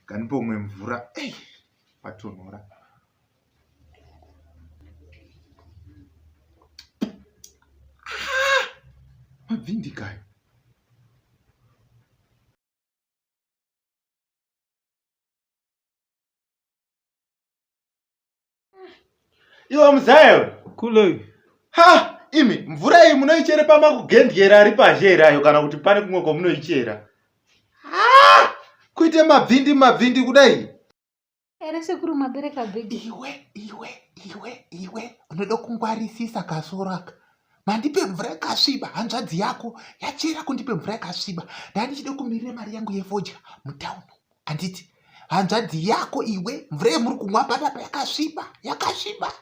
Ganipomwe mvura. Patonhora. Mavhindikayo. Iwo muzayo kule. Ha, imi mvura iyi munoichere pamakugendera ari pazherayo kana kuti pane kumwe kwamunoichera. Kuite mabvindi kudai. Ere Sekuru mabereka bhegi. Iwe unoda kungwarisisa kasoro aka. Mandipe mvura yakasviba, hanzvadzi yako yachera kundipe mvura yakasviba. Ndandichide kumirira mari yangu yefodya mutauni. Anditi hanzvadzi yako iwe mvura yemuri kumwa panapa yakasviba.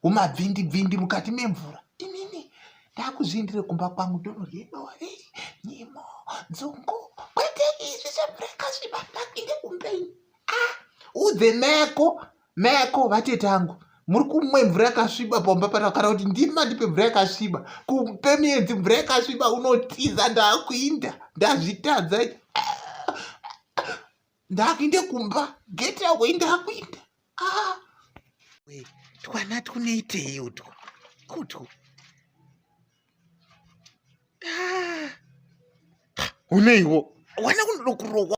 Umabvindi mukati memvura. Inini ndakuzvindire kumba kwangu ndonorye dori, nyimo, nzungu. Kwete izvi zvemvura yakasviba ndakinde kumbeni. Udze meko vatete angu. Muri kumwe mvura yakasviba pamba pana kana kuti ndima ndipe mvura yakasviba. Kumpe muyenzi mvura yakasviba unotiza ndakuinda. Ndazvitadza. Ndakuinde kumba. Get away ndakuinda. Twana tuneitei utwo. Uneiwo. Wana kunoda kurohwa.